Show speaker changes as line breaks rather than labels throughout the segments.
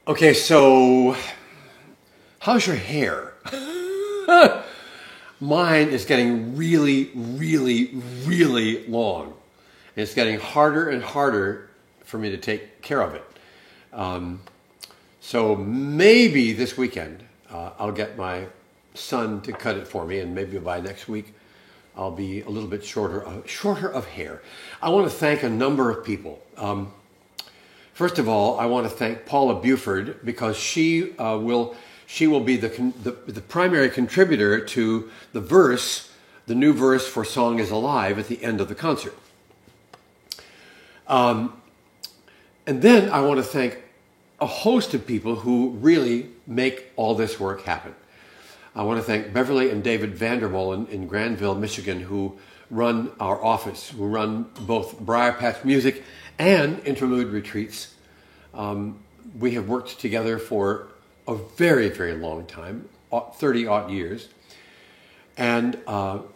Okay, so how's your hair? Mine is getting really, really, really long. And it's getting harder and harder for me to take care of it. So maybe this weekend I'll get my son to cut it for me, and maybe by next week I'll be a little bit shorter of hair. I want to thank a number of people. First of all, I want to thank Paula Buford because she will be the primary contributor to the new verse for "Song Is Alive" at the end of the concert. And then I want to thank a host of people who really make all this work happen. I want to thank Beverly and David Vandermolen in Granville, Michigan, who run our office, who run both Briar Patch Music and Interlude Retreats. We have worked together for a very, very long time, 30-odd years. And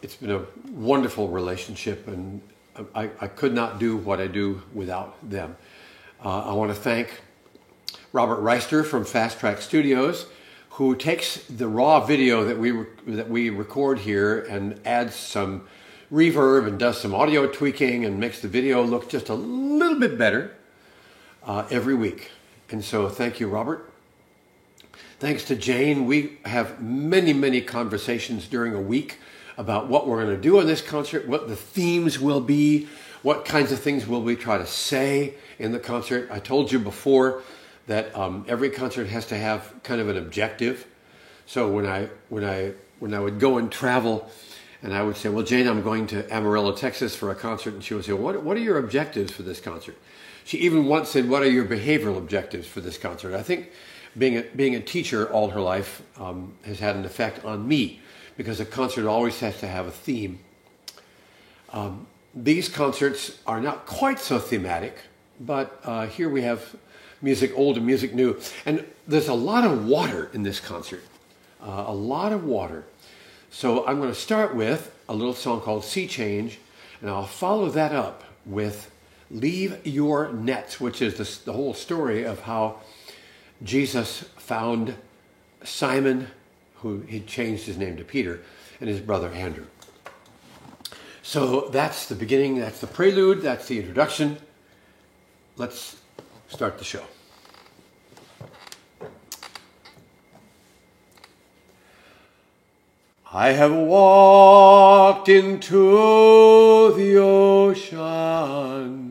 it's been a wonderful relationship, and I could not do what I do without them. I want to thank Robert Reister from Fast Track Studios, who takes the raw video that we record here and adds some reverb and does some audio tweaking and makes the video look just a little bit better every week. And so thank you, Robert. Thanks to Jane. We have many, many conversations during a week about what we're going to do on this concert, what the themes will be, what kinds of things will we try to say in the concert. I told you before that every concert has to have kind of an objective. So when I would go and travel, and I would say, well, Jane, I'm going to Amarillo, Texas for a concert, and she would say, what are your objectives for this concert? She even once said, what are your behavioral objectives for this concert? I think being a teacher all her life has had an effect on me, because a concert always has to have a theme. These concerts are not quite so thematic, but here we have music old and music new. And there's a lot of water in this concert, a lot of water. So I'm going to start with a little song called Sea Change, and I'll follow that up with Leave Your Nets, which is the whole story of how Jesus found Simon, who he changed his name to Peter, and his brother Andrew. So that's the beginning, that's the prelude, that's the introduction. Let's start the show. I have walked into the ocean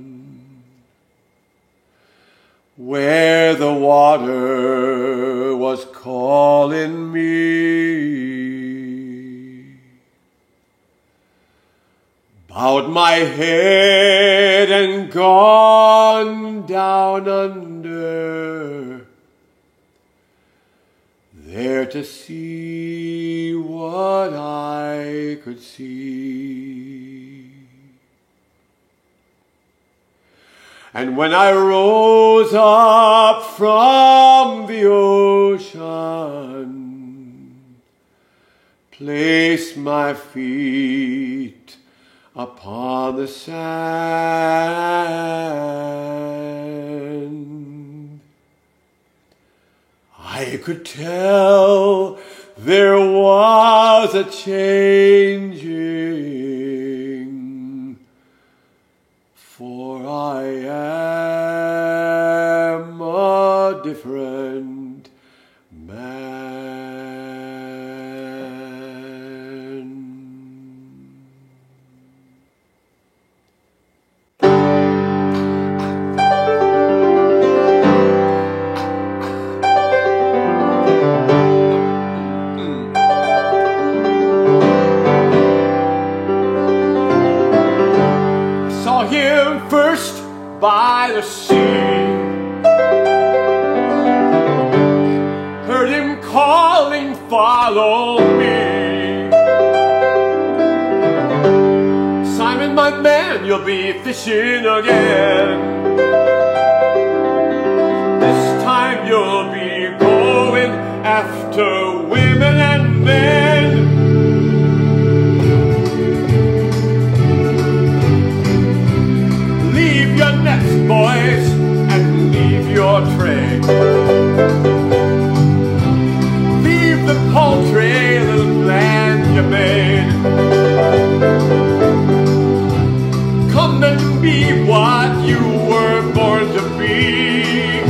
where the water was calling me, bowed my head and gone down under, there to see what I could see. And when I rose up from the ocean, placed my feet upon the sand, I could tell there was a changing, for I am a different man. First by the sea, heard him calling, follow me. Simon, my man, you'll be fishing again. This time you'll be going after women and men. Boys, and leave your trade. and be what you were born to be.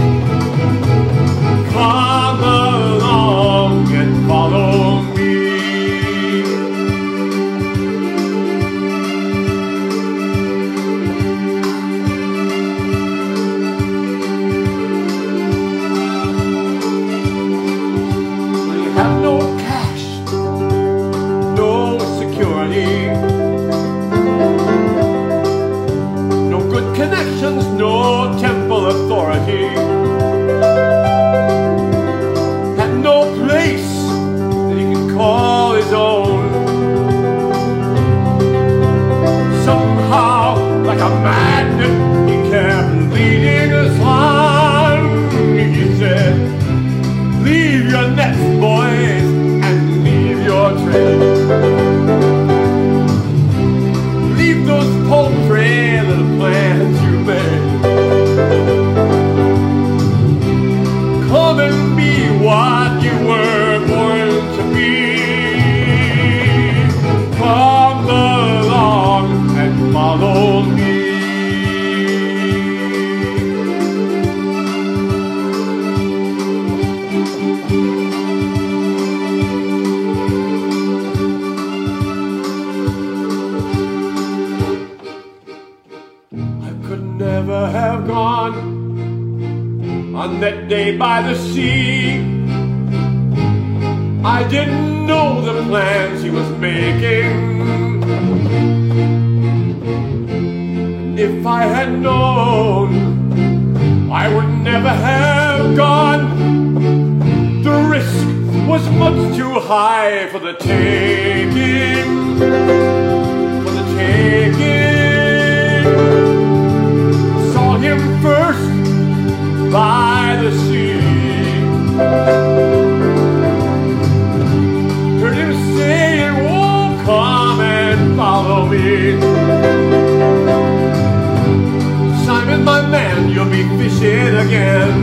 Come along and follow me. We have no cash, no security, no good connections, no temple authority, and no place that he can call his own. Somehow, like a magnet, he kept leading us on. He said, leave your nets, boys, and leave your trade. Leave those paltry little plans you made. Come and be what you were born to be. Come along and follow me. I could never have gone on that day by the sea. I didn't know the plans he was making. If I had known, I would never have gone. The risk was much too high for the taking. For the taking. Saw him first by the sea. Heard him saying, oh, come and follow me. Simon, my man, you'll be fishing again.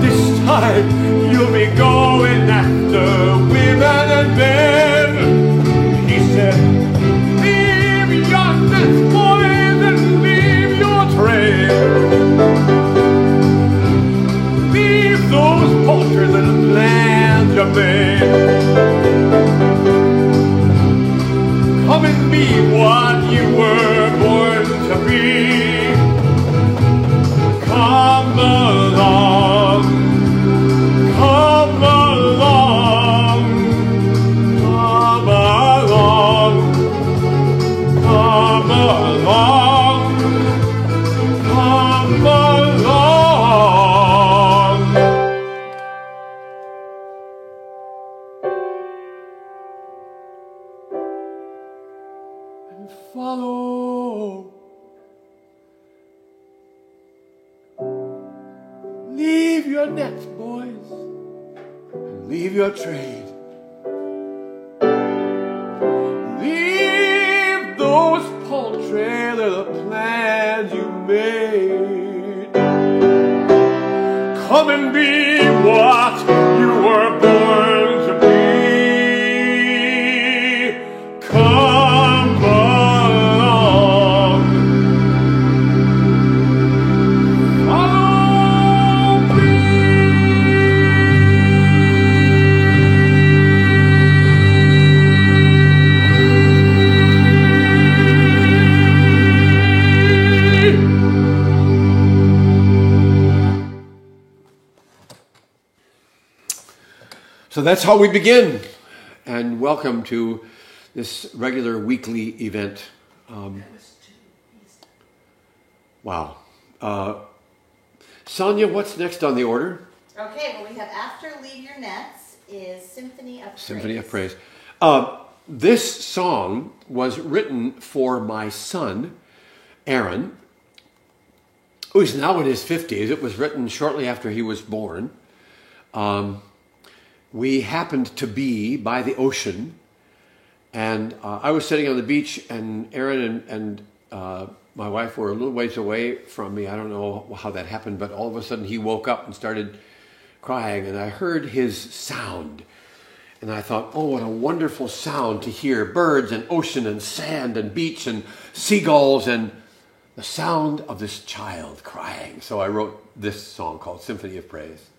This time you'll be going after women and men. He said, leave your nets, boys, and leave your trade. Leave those paltry little plans you made. Come and be what you were born to be. Come along, come along, come along, come along, come along. And follow. Leave your nets, boys, and leave your trade. Leave those paltry little plans you made. Come and be what you were born to be. Come along. Follow me. So that's how we begin, and welcome to this regular weekly event. Wow. Sonia, what's next on the order?
Okay, well we have After Leave Your Nets is Symphony of Praise.
Symphony of Praise. This song was written for my son, Aaron, who's now in his 50s. It was written shortly after he was born. We happened to be by the ocean, and I was sitting on the beach, and Aaron and my wife were a little ways away from me. I don't know how that happened, but all of a sudden he woke up and started crying, and I heard his sound. And I thought, oh, what a wonderful sound to hear birds and ocean and sand and beach and seagulls and the sound of this child crying. So I wrote this song called Symphony of Praise.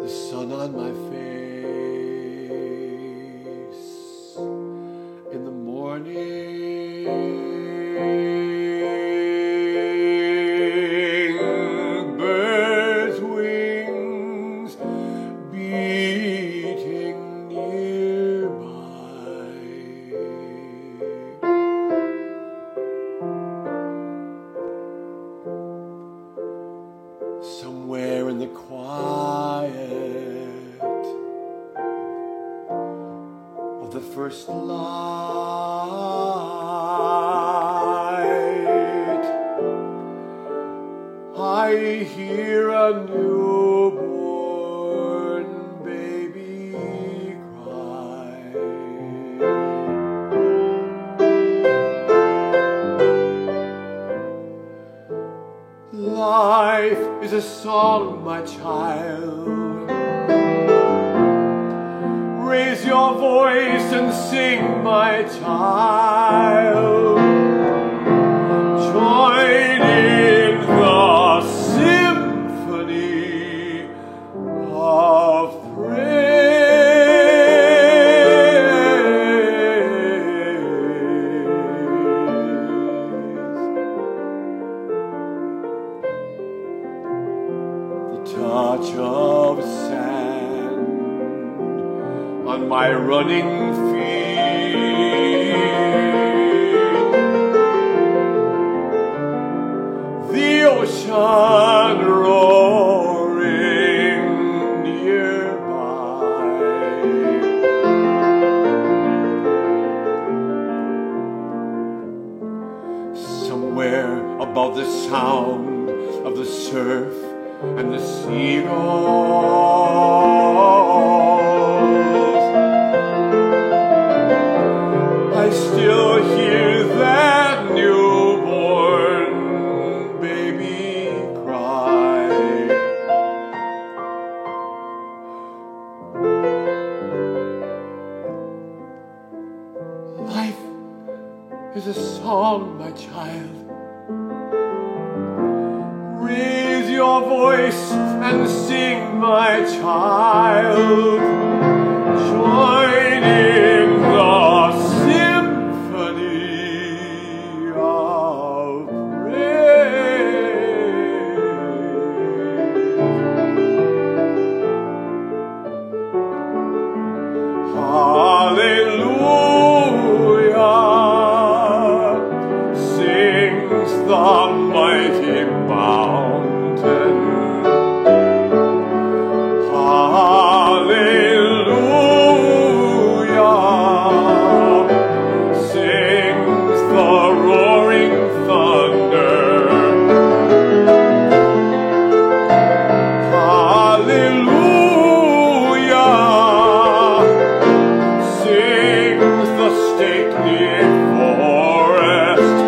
The sun on my face in the morning, birds' wings beating nearby, somewhere in the quiet of the first light, I hear a newborn baby cry. Life is a song, my child. Raise your voice and sing, my child. Join in the symphony of praise. The touch of sand on my running feet, the ocean roaring nearby, somewhere above the sound of the surf and the seagulls, I still hear that newborn baby cry. Life is a song, my child. Raise your voice and sing, my child. Join in the symphony of praise. Hallelujah, sings the mighty mountain. Hallelujah, sings the roaring thunder. Hallelujah, sings the stately forest.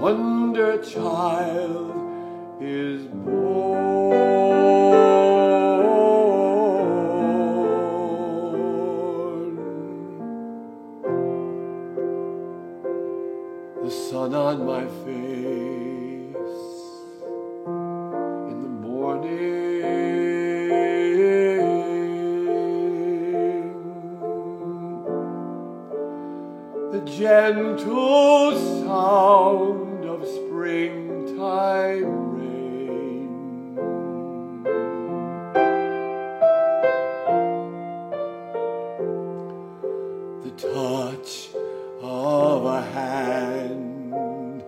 Wonder child is born. The sun on my face in the morning, the gentle sound of springtime rain, the touch of a hand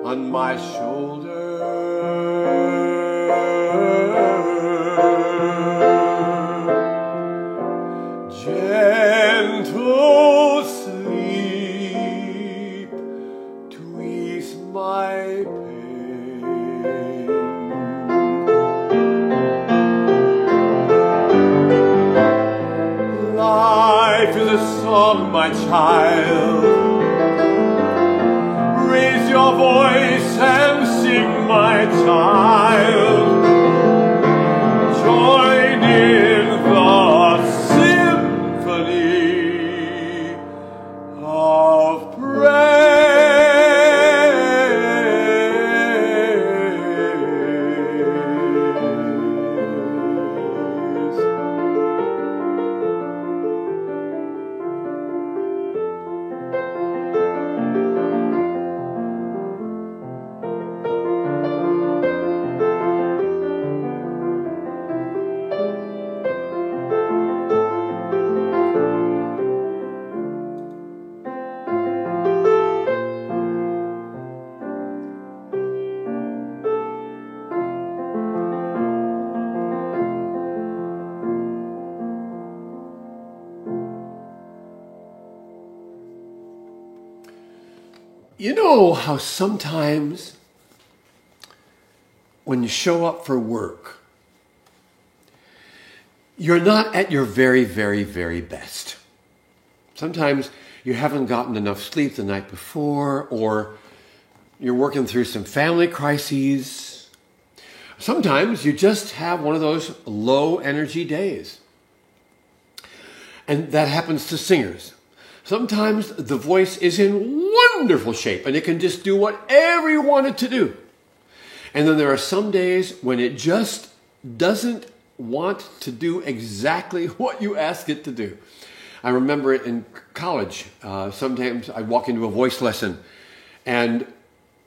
on my shoulder, gentle sleep pain. Life is a song, my child. Raise your voice and sing, my child. Join in the symphony of praise. You know how sometimes when you show up for work, you're not at your very, very, very best. Sometimes you haven't gotten enough sleep the night before, or you're working through some family crises. Sometimes you just have one of those low energy days. And that happens to singers. Sometimes the voice is in wonderful shape and it can just do whatever you want it to do. And then there are some days when it just doesn't want to do exactly what you ask it to do. I remember it in college. Sometimes I'd walk into a voice lesson and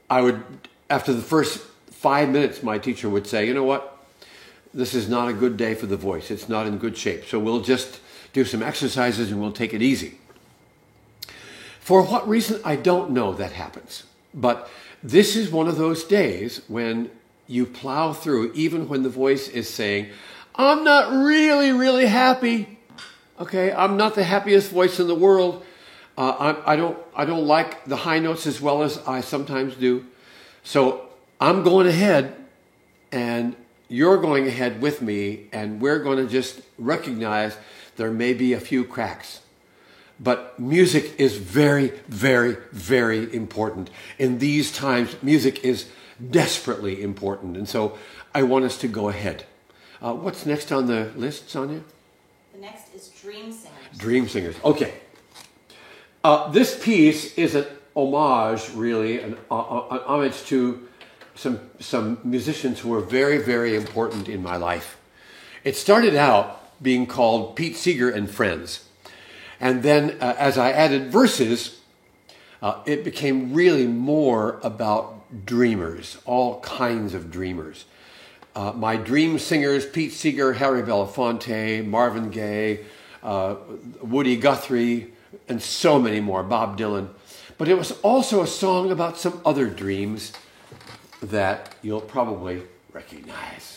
I would, after the first 5 minutes, my teacher would say, you know what? This is not a good day for the voice. It's not in good shape. So we'll just do some exercises and we'll take it easy. For what reason, I don't know that happens. But this is one of those days when you plow through, even when the voice is saying, I'm not really, really happy. Okay, I'm not the happiest voice in the world. I don't like the high notes as well as I sometimes do. So I'm going ahead and you're going ahead with me, and we're going to just recognize there may be a few cracks. But music is very, very, very important. In these times, music is desperately important. And so I want us to go ahead. What's next on the list, Sonia?
The next is Dream Singers.
Dream Singers. Okay. This piece is an homage, really, an homage to some musicians who were very, very important in my life. It started out being called Pete Seeger and Friends. And then as I added verses, it became really more about dreamers, all kinds of dreamers. My dream singers, Pete Seeger, Harry Belafonte, Marvin Gaye, Woody Guthrie, and so many more, Bob Dylan. But it was also a song about some other dreams that you'll probably recognize.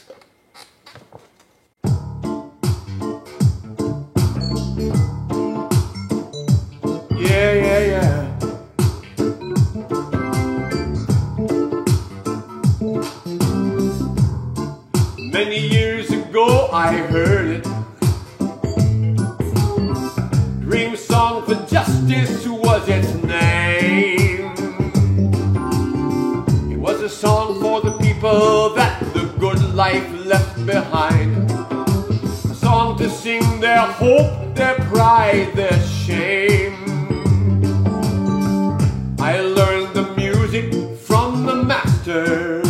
Yeah, yeah, yeah. Many years ago I heard it. Dream Song for Justice was its name. It was a song for the people that the good life left behind. A song to sing their hope, their pride, their shame. I learned the music from the masters.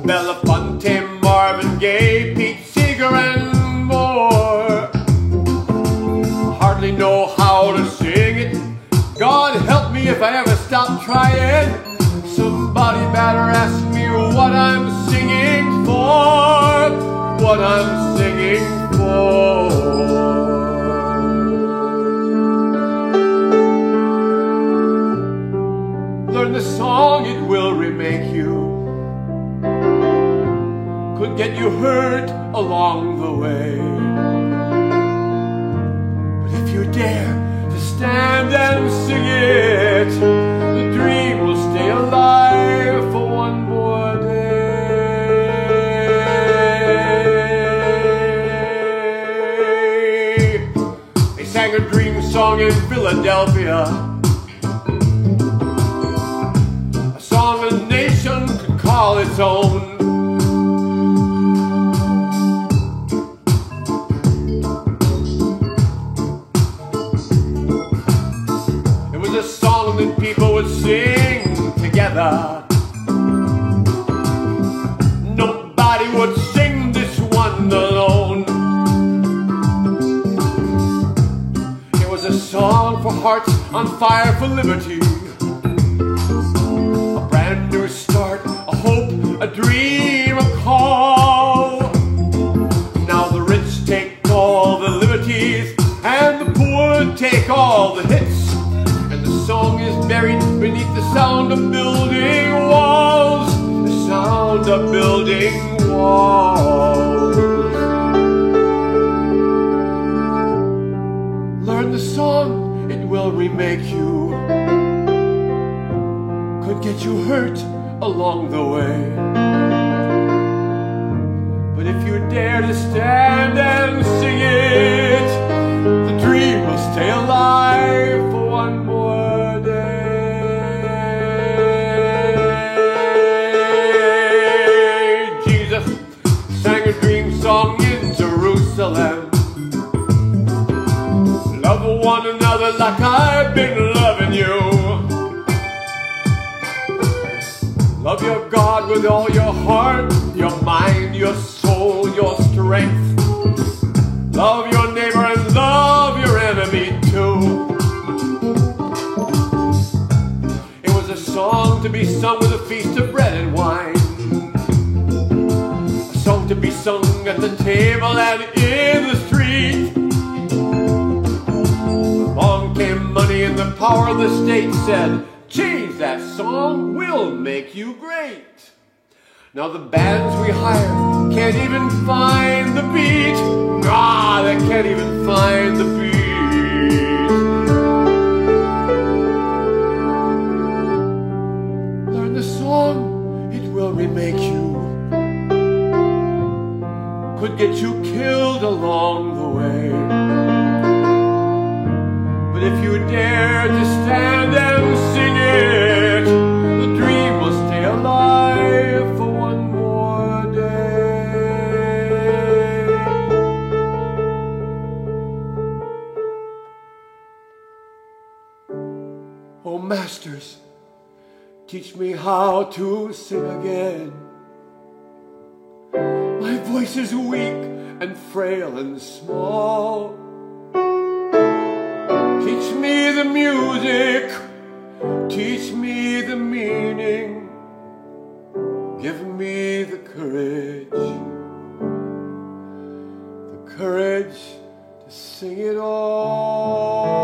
Belafonte, Marvin Gaye, Pete Seeger, and more. Hardly know how to sing it. God help me if I ever stop trying. Somebody better ask me what I'm singing for. What I'm singing for. Learn the song, it will remake you. Could get you hurt along the way. But if you dare to stand and sing it, the dream will stay alive. alive for one more day. They sang a dream song in Philadelphia, a song a nation could call its own. A song that people would sing together. Nobody would sing this one alone. It was a song for hearts on fire for liberty, a brand new start, a hope, a dream, a call. Now the rich take all the liberties and the poor take all the hits. The song is buried beneath the sound of building walls, the sound of building walls. Learn the song, it will remake you. Could get you hurt along the way, but if you dare to stand and sing it, the dream will stay alive for one more. Sang a dream song in Jerusalem. Love one another like I've been loving you. Love your God with all your heart, your mind, your soul, your strength. Love your neighbor and love your enemy too. It was a song to be sung with a feast of bread and wine, song to be sung at the table and in the street. Along came money and the power of the state said, change that song, we'll make you great. Now the bands we hire can't even find the beat. Ah, they can't even find the beat. Learn the song, it will remake you. Could get you killed along the way, but if you dare to stand and sing it, the dream will stay alive for one more day. Oh masters, teach me how to sing again. My voice is weak and frail and small. Teach me the music, teach me the meaning. Give me the courage to sing it all.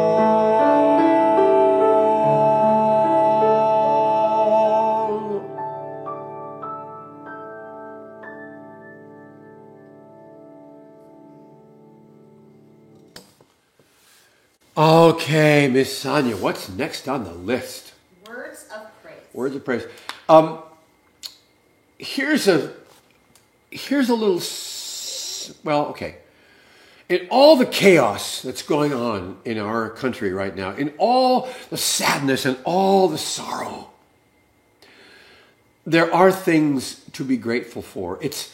Okay, Miss Sonia, what's next on the list?
Words of praise.
Words of praise. Here's a little, well, okay. In all the chaos that's going on in our country right now, in all the sadness and all the sorrow, there are things to be grateful for. It's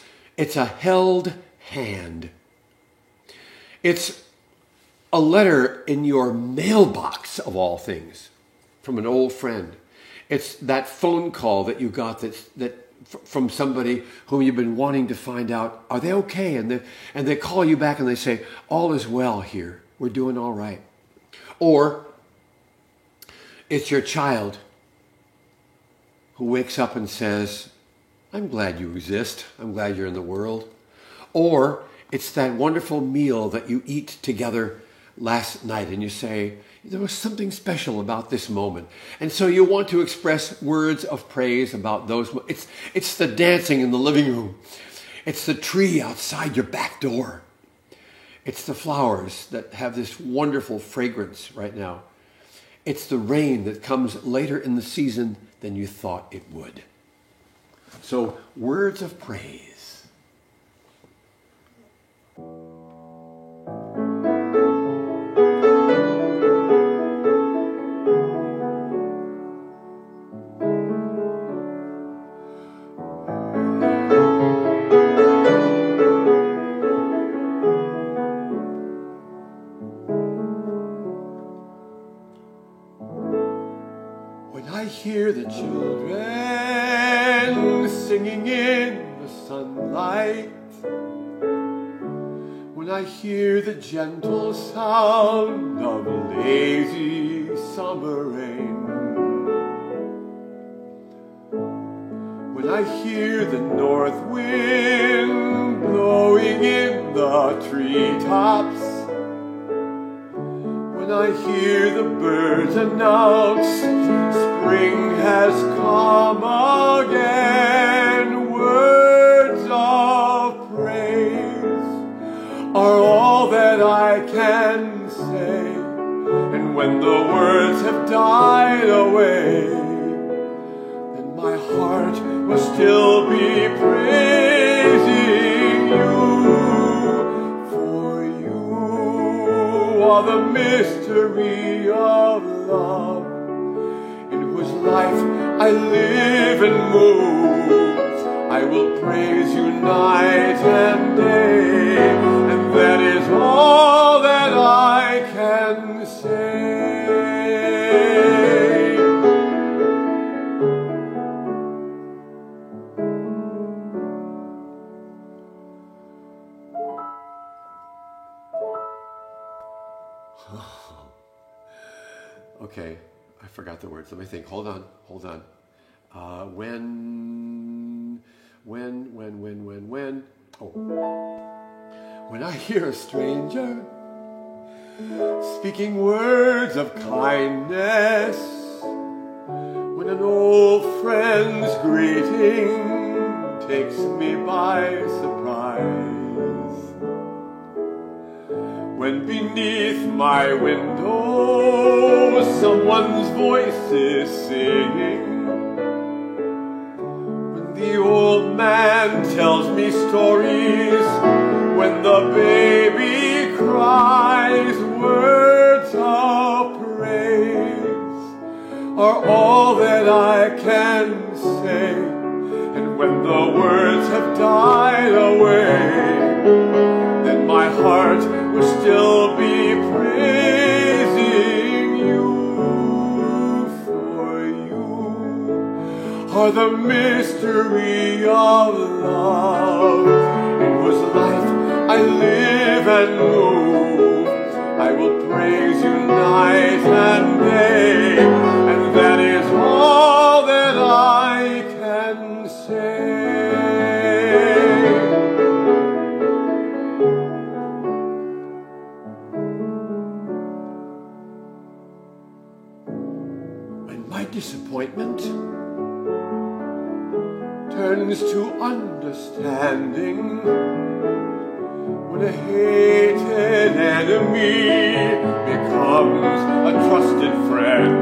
a held hand. It's a letter in your mailbox, of all things, from an old friend. It's that phone call that you got that from somebody whom you've been wanting to find out, are they okay? And they call you back and they say, all is well here. We're doing all right. Or it's your child who wakes up and says, I'm glad you exist. I'm glad you're in the world. Or it's that wonderful meal that you eat together last night and you say, there was something special about this moment. And so you want to express words of praise about those. It's the dancing in the living room. It's the tree outside your back door. It's the flowers that have this wonderful fragrance right now. It's the rain that comes later in the season than you thought it would. So, words of praise. When I hear the children singing in the sunlight, when I hear the gentle sound of lazy summer rain, when I hear the north wind blowing in the treetops, when I hear the birds announce spring has come again, words of praise are all that I can say. And when the words have died away, then my heart will still be praising you. For you are the mystery of love, in whose life I live and move. I will praise you night and day, and that is all that I can say. Okay, I forgot the words. Let me think. Hold on. When I hear a stranger speaking words of kindness, when an old friend's greeting takes me by surprise, when beneath my window someone's voice is singing, when the old man tells me stories, when the baby cries, words of praise are all that I can say. And when the words have died away, then my heart will still be praising you. For you are the mystery of love, in whose life I live and move. I will praise you night and day, and that is all that I can say. When my disappointment turns to understanding, when a hated enemy becomes a trusted friend,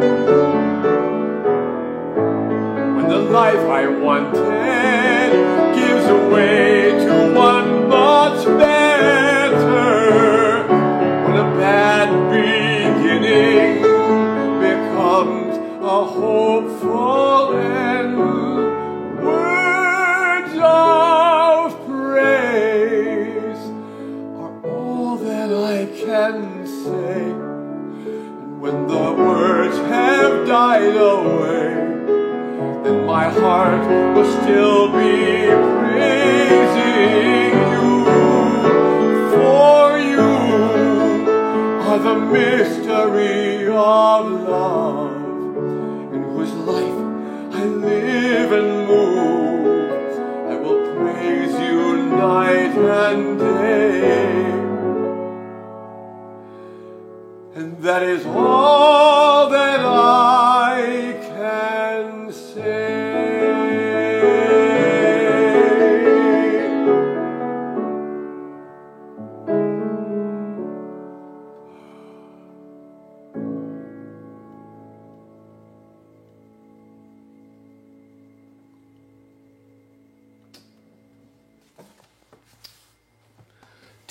when the life I wanted gives way to one much better, when a bad beginning becomes a hopeful end, words of praise that I can say. And when the words have died away, then my heart will still be praising you. For you are the mystery of love, in whose life I live and move. I will praise you night and day, and that is all that I can say.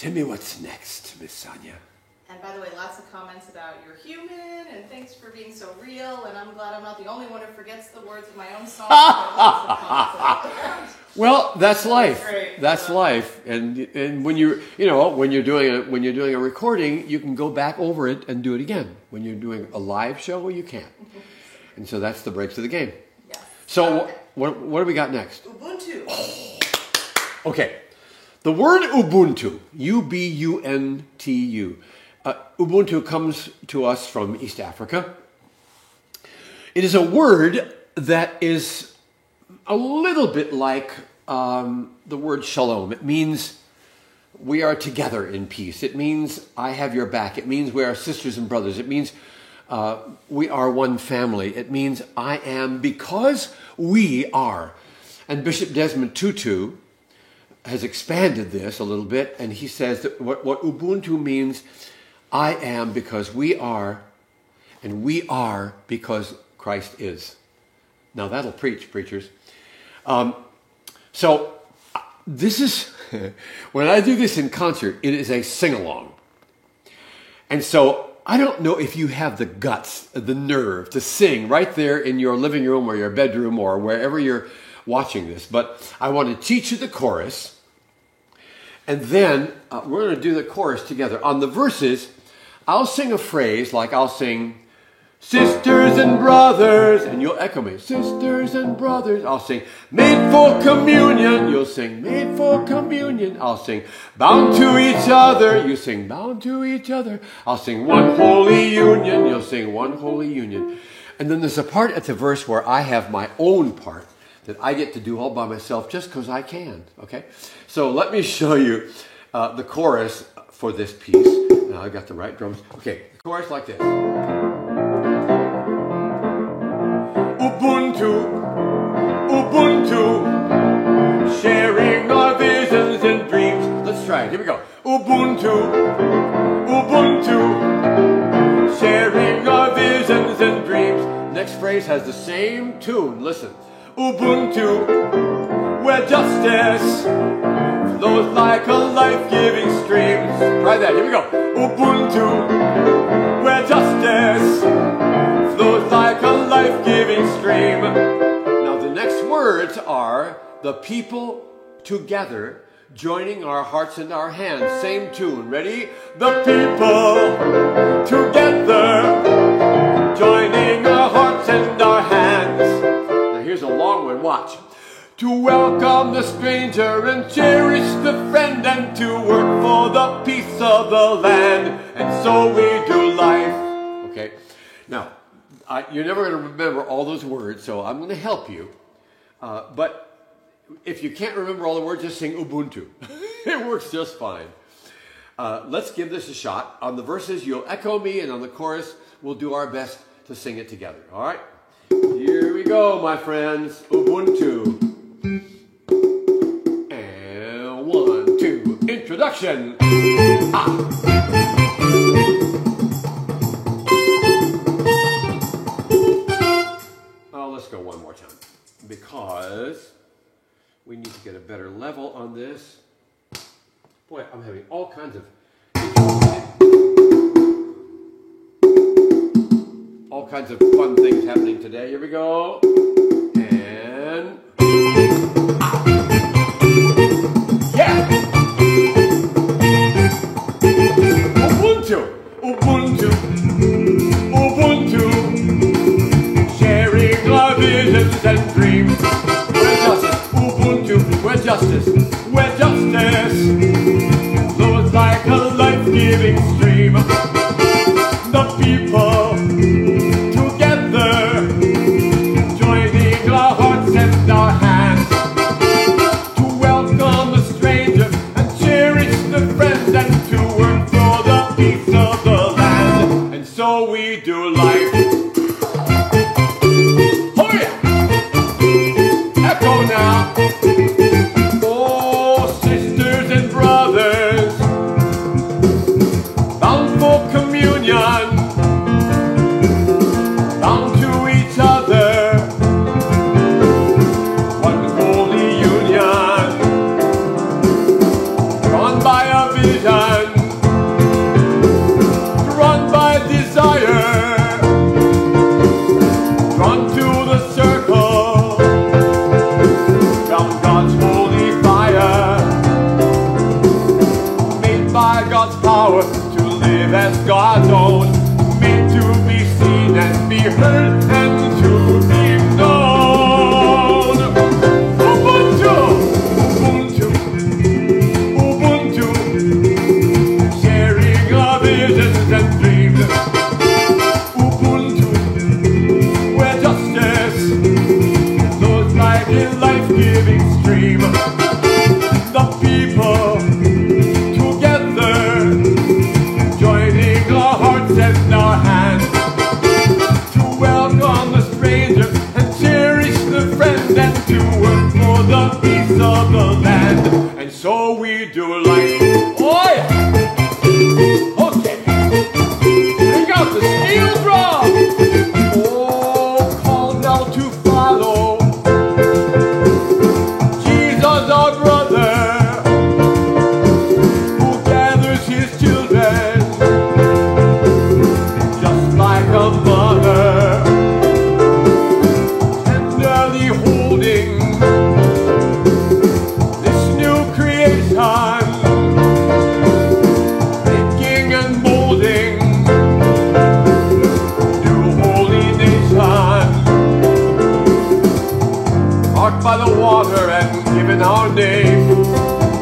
Tell me what's next, Miss Sonia.
And by the way, lots of comments about you're human and thanks for being so real. And I'm glad I'm not the only one who forgets the words of my own song.
Well, that's life.
Great.
That's life. And when when you're doing a recording, you can go back over it and do it again. When you're doing a live show, you can't. And so that's the breaks of the game.
Yes.
So what do we got next?
Ubuntu.
Okay. The word Ubuntu, U-B-U-N-T-U. Ubuntu comes to us from East Africa. It is a word that is a little bit like the word shalom. It means we are together in peace. It means I have your back. It means we are sisters and brothers. It means we are one family. It means I am because we are. And Bishop Desmond Tutu has expanded this a little bit, and he says that what Ubuntu means, I am because we are, and we are because Christ is. Now that'll preach, preachers. So this is, when I do this in concert, it is a sing-along. And so I don't know if you have the guts, the nerve to sing right there in your living room or your bedroom or wherever you're watching this, but I want to teach you the chorus, and then we're going to do the chorus together. On the verses, I'll sing a phrase, like I'll sing, sisters and brothers, and you'll echo me, sisters and brothers. I'll sing, made for communion. You'll sing, made for communion. I'll sing, bound to each other. You sing, bound to each other. I'll sing, one holy union. You'll sing, one holy union. And then there's a part at the verse where I have my own part that I get to do all by myself just because I can, okay? So let me show you the chorus for this piece. Now I got the right drums. Okay, the chorus like this. Ubuntu, Ubuntu, sharing our visions and dreams. Let's try it, here we go. Ubuntu, Ubuntu, sharing our visions and dreams. Next phrase has the same tune, listen. Ubuntu, where justice flows like a life-giving stream. Try that, here we go. Ubuntu, where justice flows like a life-giving stream. Now the next words are the people together, joining our hearts and our hands. Same tune, ready? The people together, joining our hearts and our hands. Here's a long one, watch. To welcome the stranger and cherish the friend, and to work for the peace of the land, and so we do life. Okay, now, you're never going to remember all those words, so I'm going to help you. But if you can't remember all the words, just sing Ubuntu. It works just fine. Let's give this a shot. On the verses, you'll echo me, and on the chorus, we'll do our best to sing it together, all right? Here we go, my friends. Ubuntu. And 1, 2, introduction. Oh, let's go one more time, because we need to get a better level on this. Boy, I'm having all kinds of fun things happening today. Here we go. And yeah! Ubuntu, Ubuntu, Ubuntu, sharing our visions and dreams. Where justice, Ubuntu, where justice flows like a life-giving stream. The people together, joining our hearts and our hands, to welcome the stranger and cherish the friend, and to work for the peace of the land, and so we do life. Oh yeah! Echo now. Oh and given our name,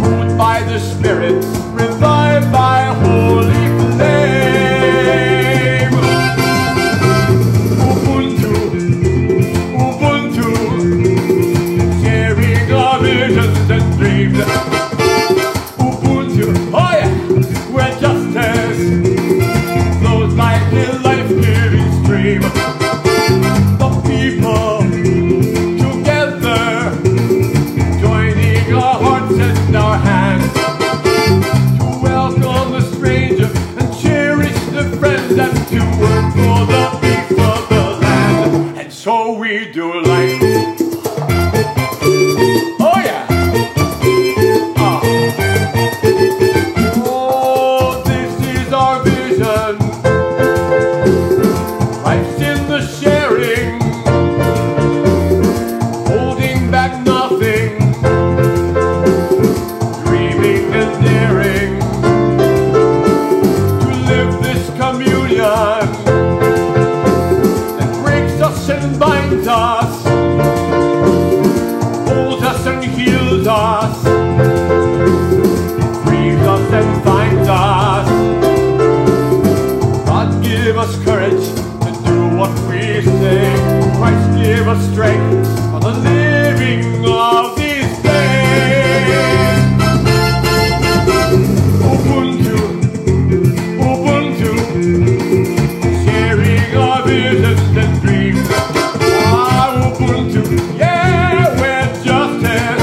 moved by the Spirit, revived by holy flame. Ubuntu, Ubuntu, sharing our visions and dreams. Ubuntu, oh yeah, where justice flows like a life-giving stream. The people together, joining our hearts and our hands, to welcome the stranger and cherish the friend, and to work for the peace of the land. And so we do life. Oh yeah. Oh, this is our vision. Life's in the sharing, holding back nothing, dreaming and daring to live this communion that breaks us and binds us, holds us and heals us, frees us and finds us. God give us courage to do what we say. Christ give us strength for the living of these days. Ubuntu, Ubuntu, sharing our visions and dreams. Ubuntu, yeah, where justice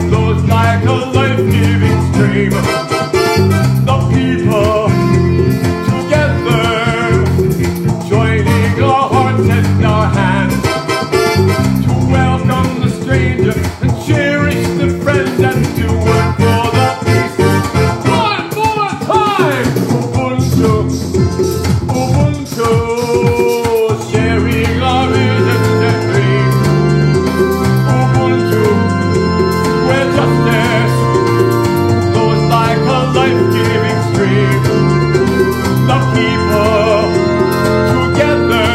flows like a life-giving stream. The people together, joining our hearts and our hands, to welcome the stranger and cherish the friend, and to work for the peace. One more time! Ubuntu, Ubuntu, sharing our visions and dreams. Ubuntu, where justice flows like a life-giving stream. The people together,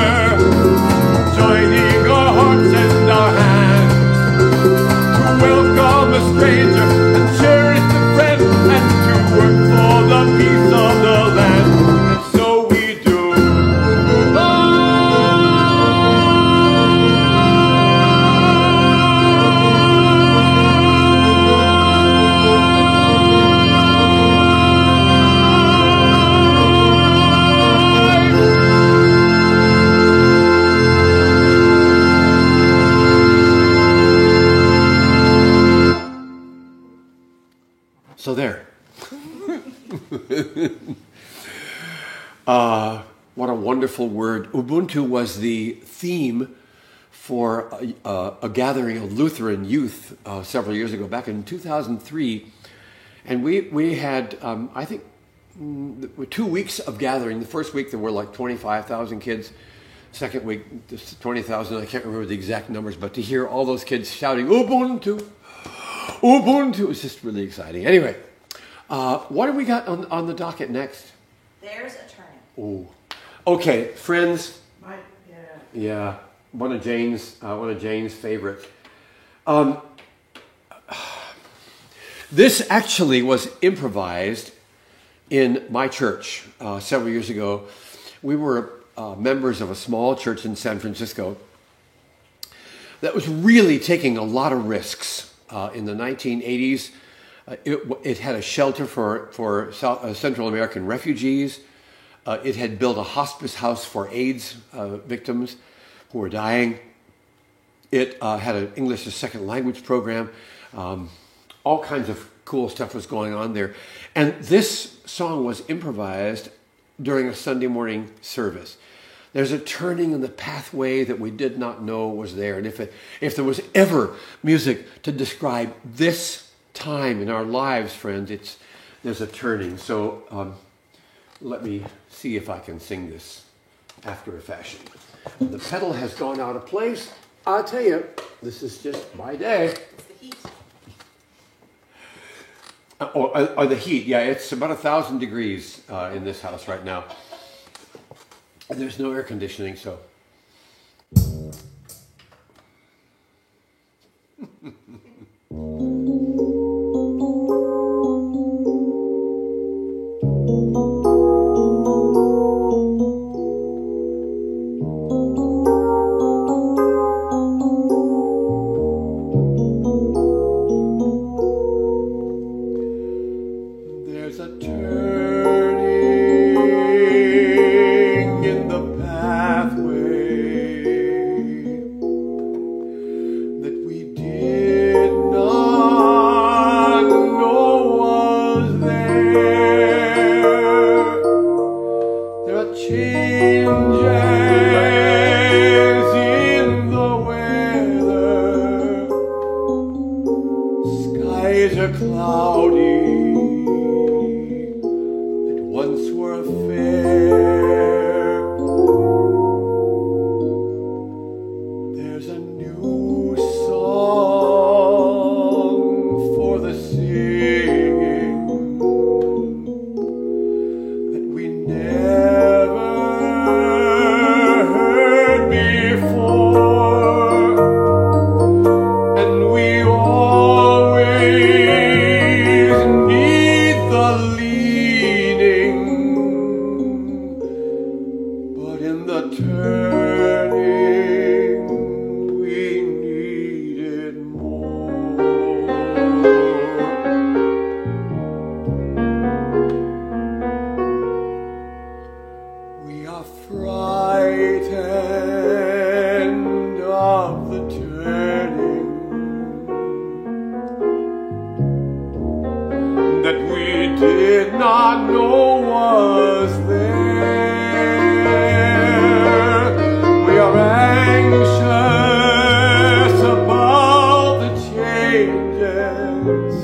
joining our hearts and our hands, to welcome a stranger and cherish the friend, and to work for the peace of the land. And so we do. So there. What a wonderful word. Ubuntu was the theme for a gathering of Lutheran youth several years ago, back in 2003. And we had, I think, 2 weeks of gathering. The first week there were like 25,000 kids. Second week, 20,000. I can't remember the exact numbers, but to hear all those kids shouting, Ubuntu, Ubuntu, was just really exciting. Anyway, what have we got on the docket next?
There's a turning.
Oh, okay, friends.
Yeah.
Yeah, one of Jane's favorites. This actually was improvised in my church several years ago. We were members of a small church in San Francisco that was really taking a lot of risks in the 1980s. It had a shelter for Central American refugees. It had built a hospice house for AIDS victims who were dying. It had an English as a second language program. All kinds of cool stuff was going on there. And this song was improvised during a Sunday morning service. There's a turning in the pathway that we did not know was there. And if there was ever music to describe this time in our lives, friends, there's a turning. So let me see if I can sing this after a fashion. The pedal has gone out of place. I'll tell you, this is just my day.
It's the heat.
Or the heat, yeah, it's about 1,000 degrees in this house right now. And there's no air conditioning, so. days are cloudy that once were fair. There's a new song for the singing that we never heard before, and we always need the leading, but in the turning we need it more. We are frightened of the turning that we did not know was there. We are anxious about the changes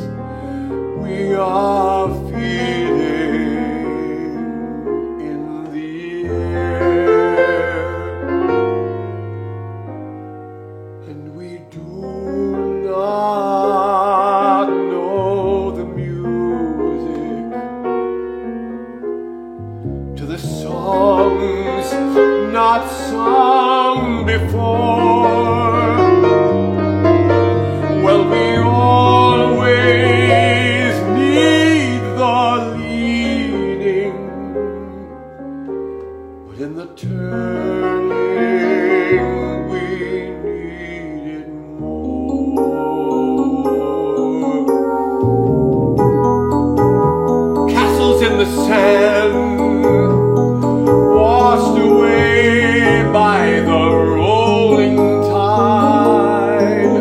we are feeling in the air, and we do not know the music to the songs not sung before. Well, we always need the leading, but in the turning we need it more. Castles in the sand, washed away by the rolling tide.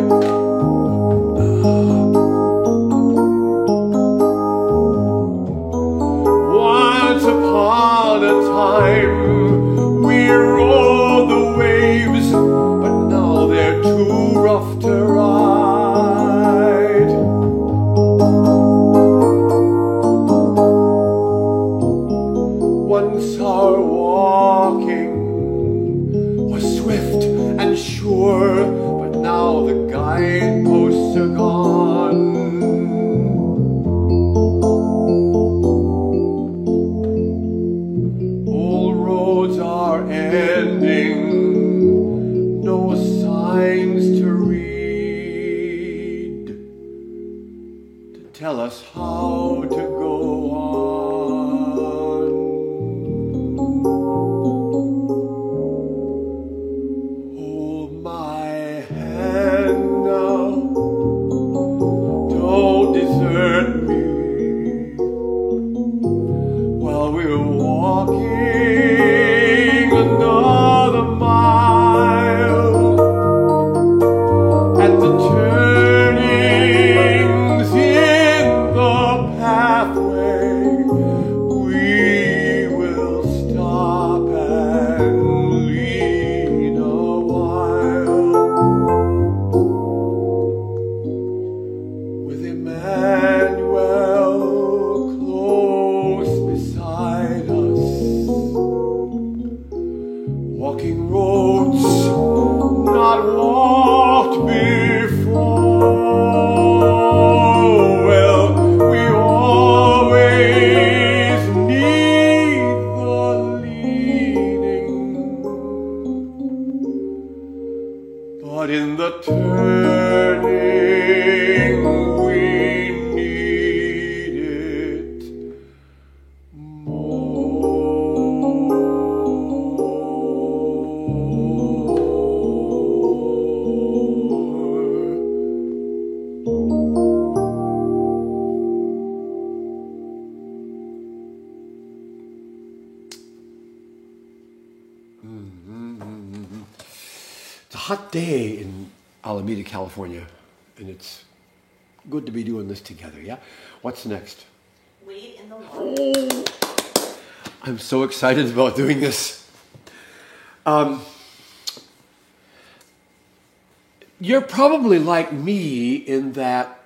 Once upon a time we rode the waves, but now they're too rough to ride. Once our walking was swift and sure, but now the guideposts are gone. All roads are ending, no signs to read to tell us how to go on. Hold my hand now, don't desert me while we're walking another mile, and the turnings in the pathway we will stop and lean a while, with Emmanuel close beside us, walking roads not walked before. Well, we always need the leading, but in the turning we need it It's a hot day in Alameda, California, and it's good to be doing this together, yeah? What's next?
Wade in the water.
Oh, I'm so excited about doing this. You're probably like me in that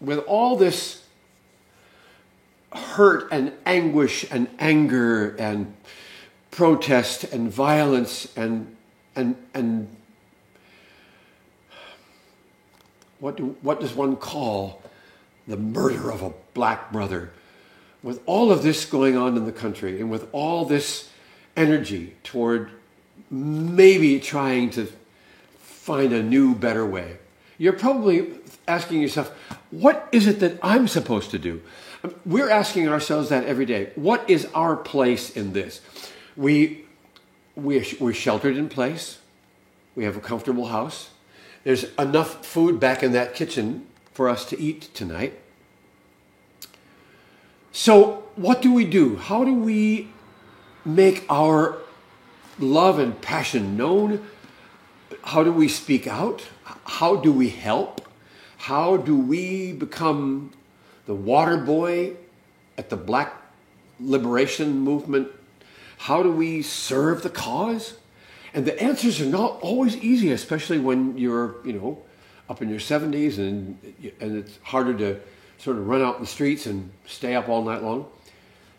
with all this hurt and anguish and anger and protest and violence and what does one call the murder of a black brother? With all of this going on in the country and with all this energy toward maybe trying to find a new, better way, you're probably asking yourself, what is it that I'm supposed to do? We're asking ourselves that every day. What is our place in this? We're sheltered in place. We have a comfortable house. There's enough food back in that kitchen for us to eat tonight. So what do we do? How do we make our love and passion known? How do we speak out? How do we help? How do we become the water boy at the Black Liberation Movement? How do we serve the cause? And the answers are not always easy, especially when you're, up in your 70s and it's harder to sort of run out in the streets and stay up all night long.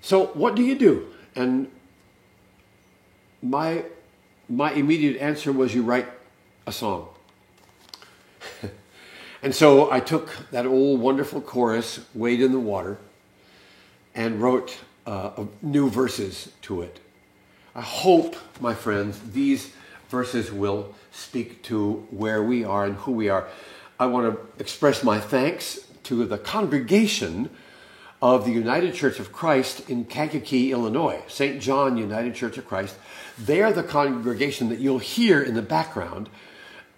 So what do you do? And my immediate answer was you write a song. And so I took that old wonderful chorus, Wade in the Water, and wrote new verses to it. I hope, my friends, these verses will speak to where we are and who we are. I want to express my thanks to the congregation of the United Church of Christ in Kankakee, Illinois, St. John United Church of Christ. They are the congregation that you'll hear in the background.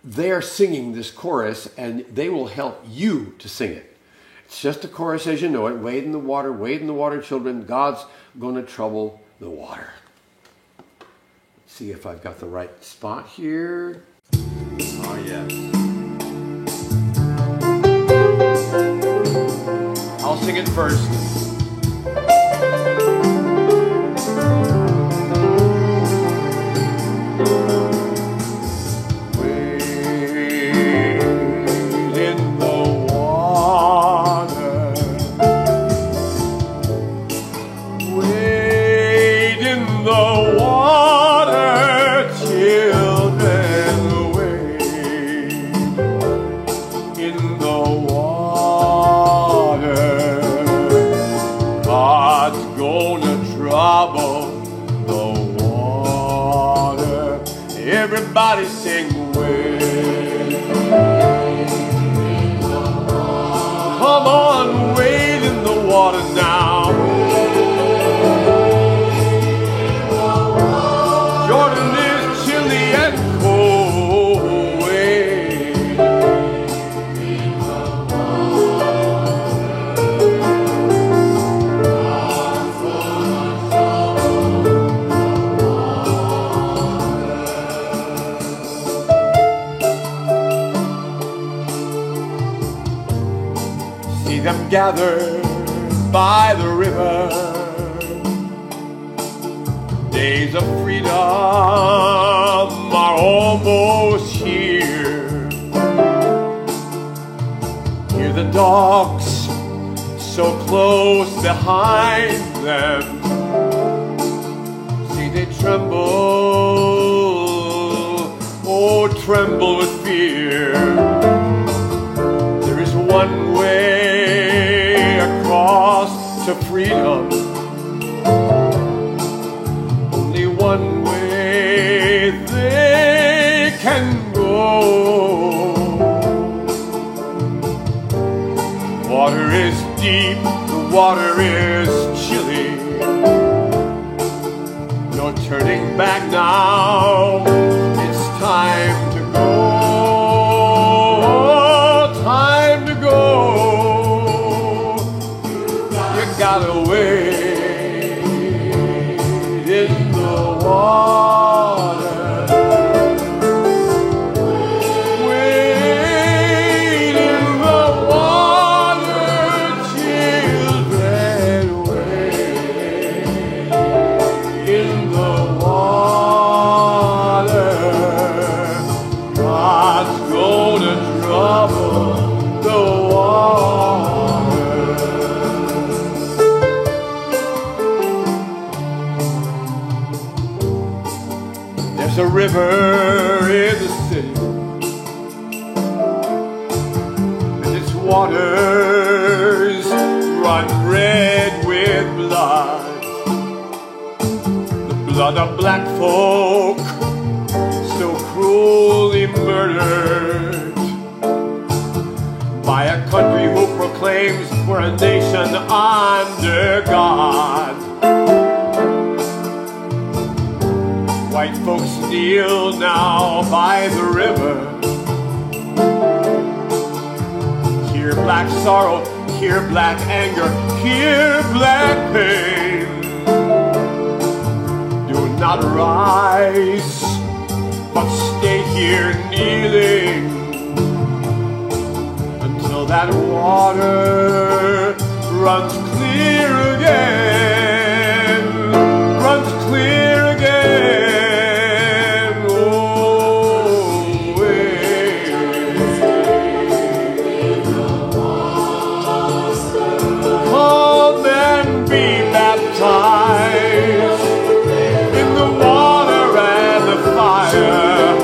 They're singing this chorus, and they will help you to sing it. It's just a chorus as you know it. Wade in the water, children. God's going to trouble the water. Let's see if I've got the right spot here. Oh, yes. I'll sing it first. Everybody sing wade. Come on, wade in the water now. Jordan is chilly and cold. Wade. See them gathered by the river. Days of freedom are almost here. Hear the dogs so close behind them. See they tremble, oh tremble with fear. There is one way across to freedom. Only one way they can go. Water is deep, the water is chilly. No turning back now, it's time to go. Time to go. You gotta wade in the water. Wade in the water, children. Wade in the water. waters run red with blood, the blood of black folk so cruelly murdered by a country who proclaims we're a nation under God. White folks kneel now by the river. Hear black sorrow, hear black anger, hear black pain. Do not rise, but stay here kneeling until that water runs clear again, runs clear again. In the water and the fire,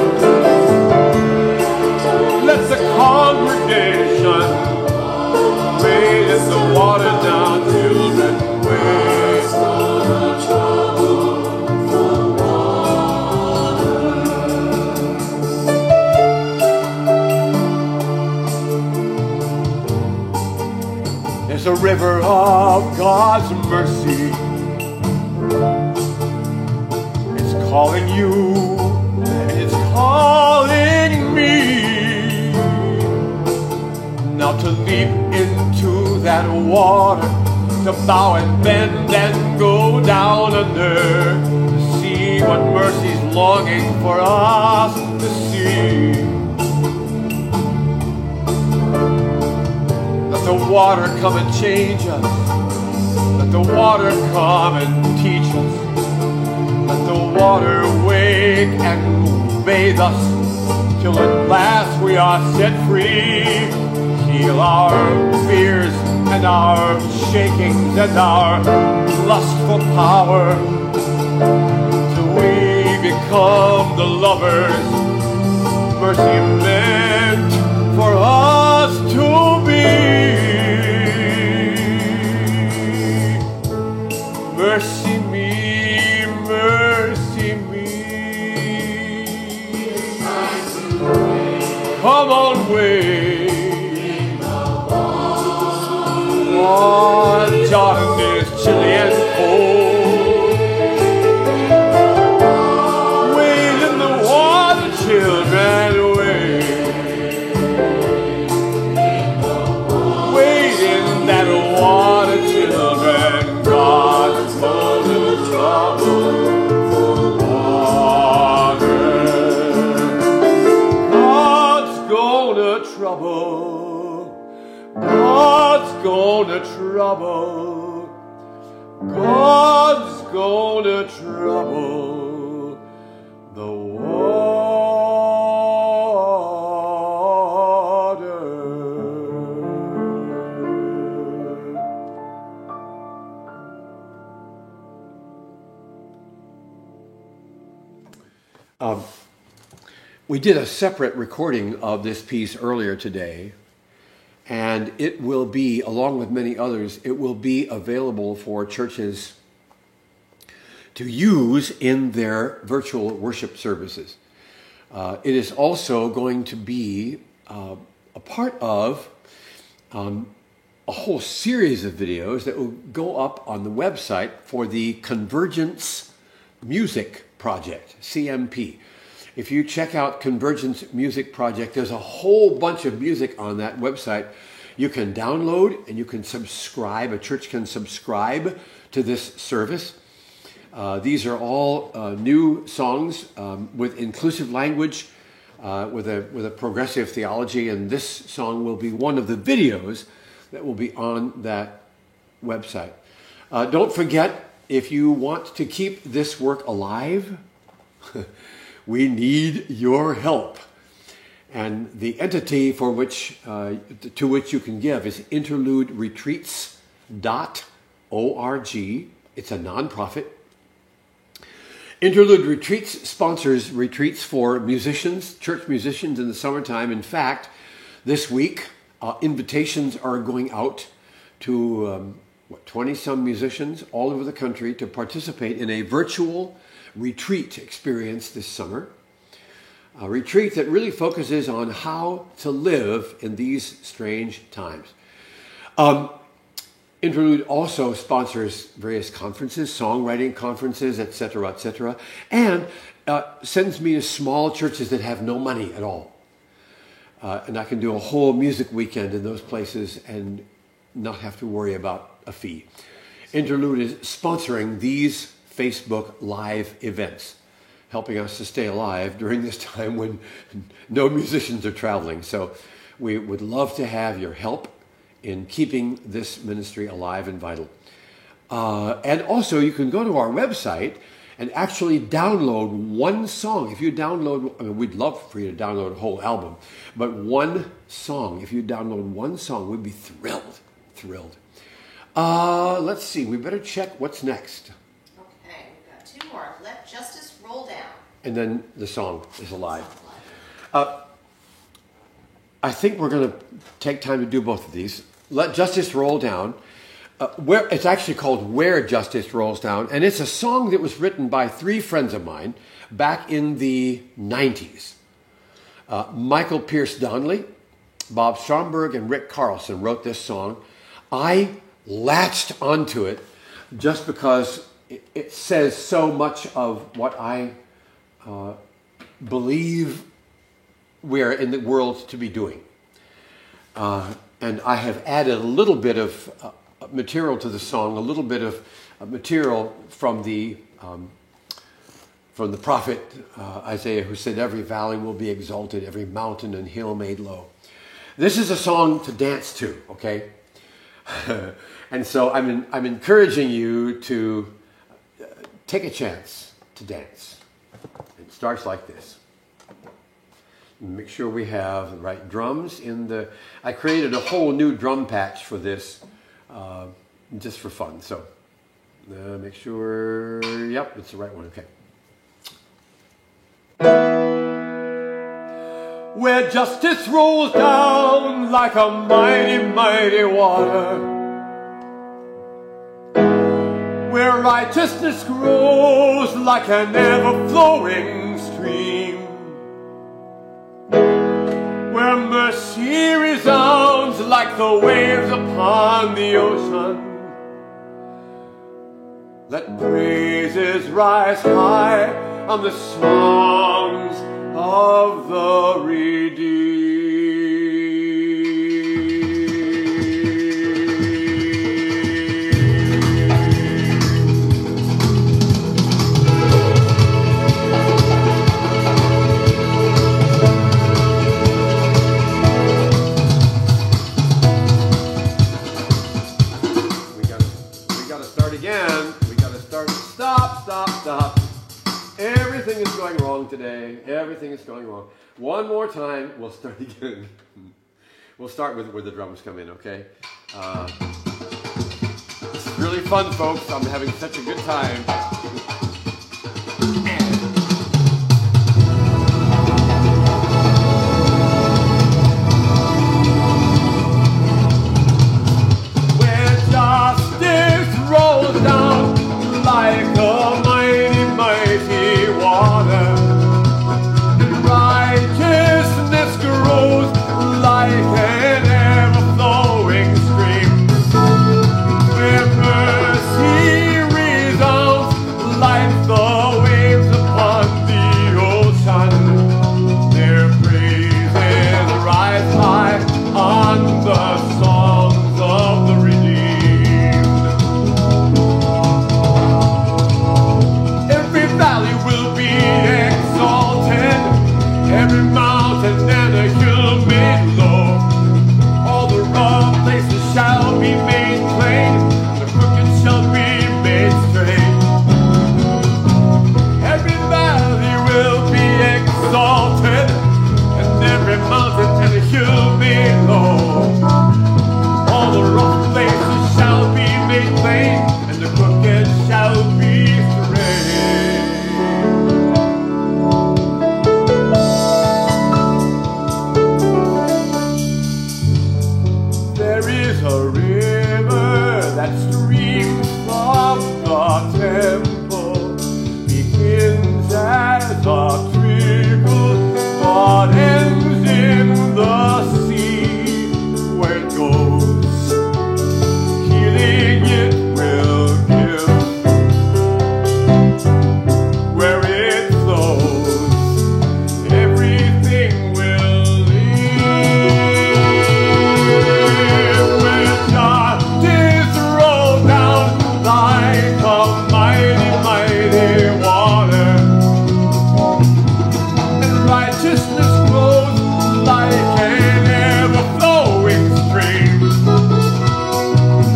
let the congregation wade in the water down, children, wade. There's a river of God's mercy. It's calling you, and it's calling me now to leap into that water, to bow and bend and go down under, to see what mercy's longing for us to see. Let the water come and change us. Let the water come and teach us. Let the water wake and bathe us till at last we are set free. Heal our fears and our shakings and our lust for power till we become the lovers mercy meant for us to be. Mercy me, mercy me. Come on, wade. Oh, Jordan is chilly and cold. Wade in the water, children, wade. Wade in that water, children. God's gonna trouble water. God's gonna trouble. God's gonna trouble. God's gonna trouble the water. We did a separate recording of this piece earlier today, and it will be, along with many others, it will be available for churches to use in their virtual worship services. It is also going to be a part of a whole series of videos that will go up on the website for the Convergence Music Project, CMP. If you check out Convergence Music Project, there's a whole bunch of music on that website you can download and you can subscribe. A church can subscribe to this service. These are all new songs with inclusive language, with a progressive theology, and this song will be one of the videos that will be on that website. Don't forget, if you want to keep this work alive, we need your help. And the entity for which to which you can give is interluderetreats.org. It's a nonprofit. Interlude Retreats sponsors retreats for musicians, church musicians in the summertime. In fact, this week Invitations are going out to 20-some musicians all over the country to participate in a virtual retreat experience this summer. A retreat that really focuses on how to live in these strange times. Interlude also sponsors various conferences, songwriting conferences, etc., and sends me to small churches that have no money at all. And I can do a whole music weekend in those places and not have to worry about a fee. Interlude is sponsoring these Facebook Live events, helping us to stay alive during this time when no musicians are traveling. So we would love to have your help in keeping this ministry alive and vital. And also you can go to our website and actually download one song. If you download, we'd love for you to download a whole album, but one song, if you download one song, we'd be thrilled. Let's see, we better check what's next.
Okay, we've got two more. Let Justice Roll Down.
And then the song is alive. I think we're going to take time to do both of these. Let Justice Roll Down. It's actually called Where Justice Rolls Down, and it's a song that was written by three friends of mine back in the 90s. Michael Pierce Donnelly, Bob Stromberg, and Rick Carlson wrote this song. I latched onto it just because it says so much of what I believe we're in the world to be doing. And I have added a little bit of material to the song, a little bit of material from the prophet Isaiah, who said, "Every valley will be exalted, every mountain and hill made low." This is a song to dance to, okay? And so I'm encouraging you to take a chance to dance. It starts like this. Make sure we have the right drums in the... I created a whole new drum patch for this, just for fun. So make sure, yep, it's the right one, okay. Where justice rolls down like a mighty, mighty water, where righteousness grows like an ever-flowing stream, where mercy resounds like the waves upon the ocean. Let praises rise high on the songs of the redeemed. We gotta start again. We gotta start. Stop. Everything is going wrong today. Everything is going wrong. One more time, we'll start again. We'll start with where the drums come in, okay? This is really fun, folks. I'm having such a good time. Where justice rolls down like a mighty, mighty water, and righteousness grows like an ever-flowing stream, where mercy resounds like the waves upon the ocean. Their praises rise high on the songs of the redeemed. Every mountain and a hill made low, all the rough places shall be made plain, the crooked shall be made straight. Every valley will be exalted, and every mountain and a hill made low. is a river that streams from the temple, begins as a trickle, but ends in the sea where it goes. Healing it will give, where it flows, everything will live. When justice rolls down like a mighty, mighty water, and righteousness flows like an ever-flowing stream.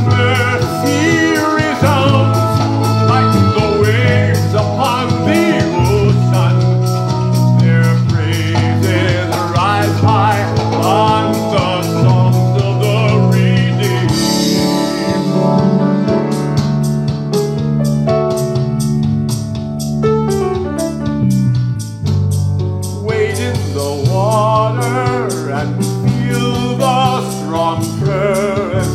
Mercy resounds like the waves upon the ocean. Their praises rise high on the songs of the redeemed. Wade in the water and feel the strong current.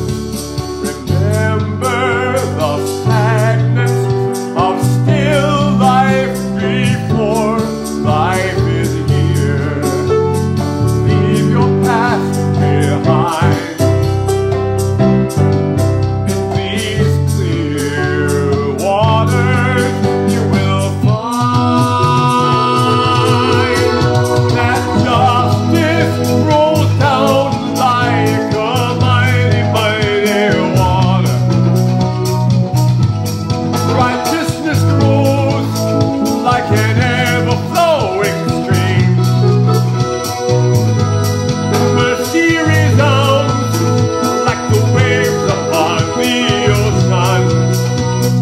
Remember the stagnance of still life before life is here. Leave your past behind. In these clear waters you will find that justice rolls down like a mighty, mighty water. Righteousness grows like an ever-flowing stream. Mercy resounds like the waves upon the ocean.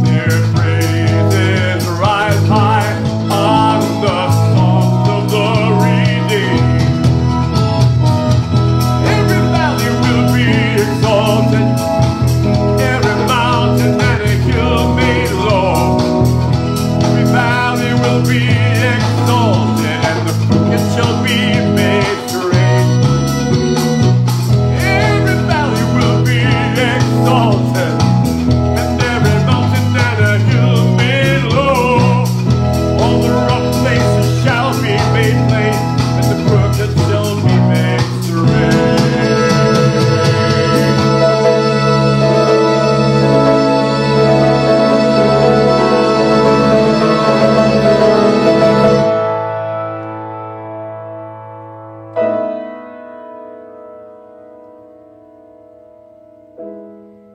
Their praises rise high on the songs of the redeemed. Every valley will be exalted, every mountain and a hill made low. Every valley will be exalted, and the crooked shall be made straight. Every valley will be exalted, and every mountain and a hill made low. All the rough places shall be made plain, and the crooked shall be made straight.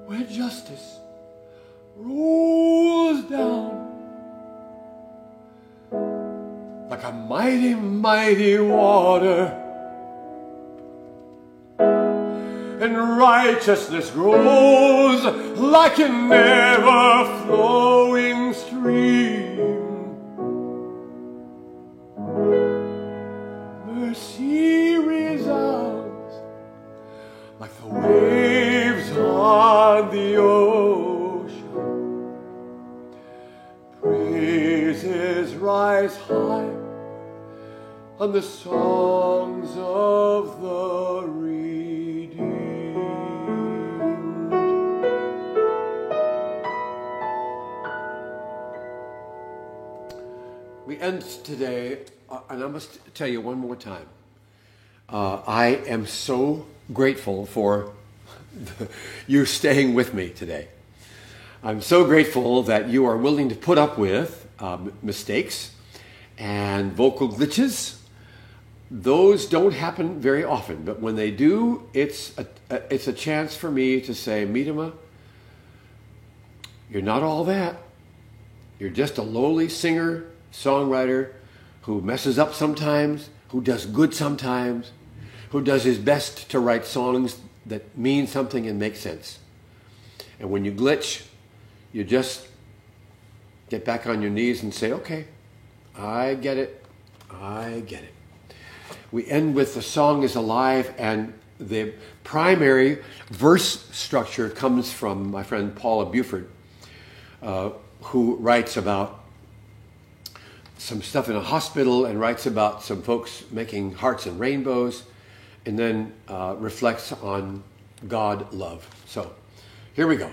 Where justice rolls down like a mighty, mighty water, and righteousness grows like an ever-flowing stream. Mercy resounds like the waves on the ocean. Praises rise high on the songs of the redeemed. We end today, and I must tell you one more time, I am so grateful for you staying with me today. I'm so grateful that you are willing to put up with mistakes and vocal glitches. Those don't happen very often, but when they do, it's a chance for me to say, Midima, you're not all that. You're just a lowly singer, songwriter who messes up sometimes, who does good sometimes, who does his best to write songs that mean something and make sense. And when you glitch, you just get back on your knees and say, okay, I get it. I get it. We end with The Song is Alive, and the primary verse structure comes from my friend Paula Buford, who writes about some stuff in a hospital and writes about some folks making hearts and rainbows, and then reflects on God love. So, here we go.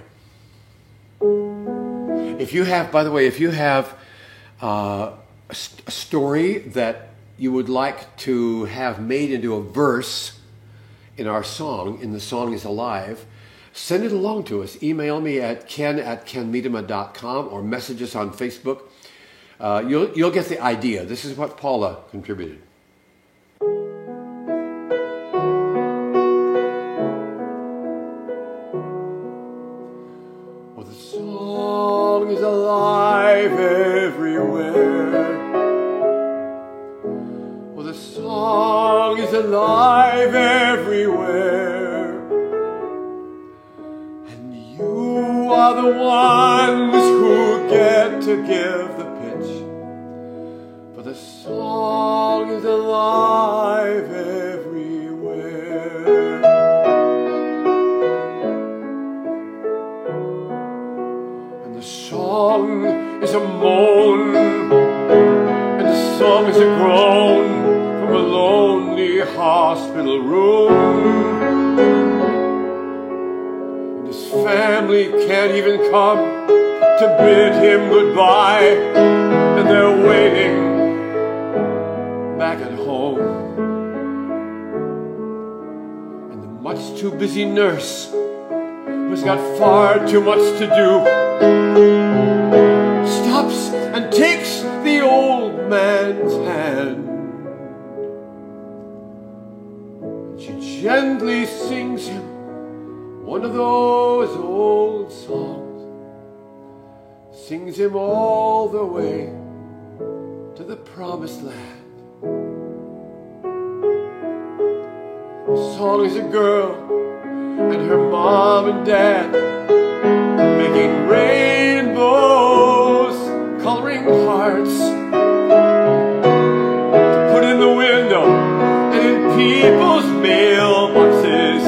If you have, by the way, if you have a story that you would like to have made into a verse in our song, in The Song is Alive, send it along to us. Email me at ken@kenmiedema.com or message us on Facebook. You'll get the idea. This is what Paula contributed. Well, the song is alive everywhere. Well, the song is alive everywhere. And you are the ones who get to give the pitch. For the song is alive everywhere. And the song is a moan, and the song is a groan from a lonely hospital room. And his family can't even come to bid him goodbye, and they're waiting back at home. And the much too busy nurse, who's got far too much to do, stops and takes the old man's hand. And she gently sings him one of those old songs, sings him all the way to the promised land. The song is a girl and her mom and dad making rainbows, coloring hearts to put in the window and in people's mailboxes.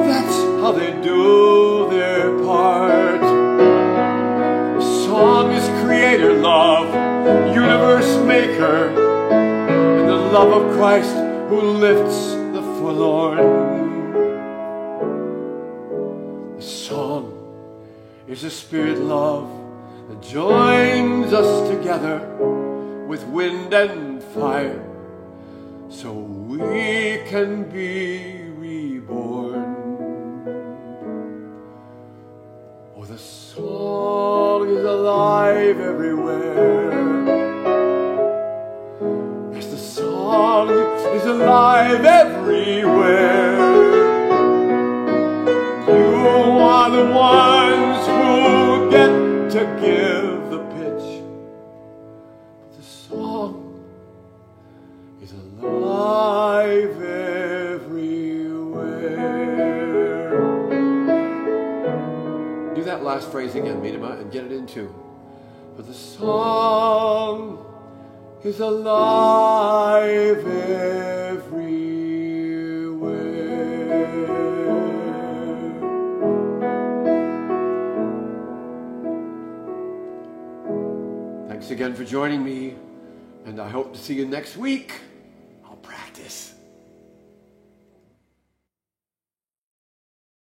That's how they do their part. The song is creator love, universe maker, and the love of Christ who lifts the forlorn. The song is a spirit love that joins us together with wind and fire, so we can be reborn. Oh, the song is alive everywhere. Yes, the song is alive everywhere. You are the ones who get to give the pitch. The song is alive everywhere. Do that last phrase again, Miedema, and get it in tune. For the song is alive everywhere. Thanks again for joining me, and I hope to see you next week. I'll practice.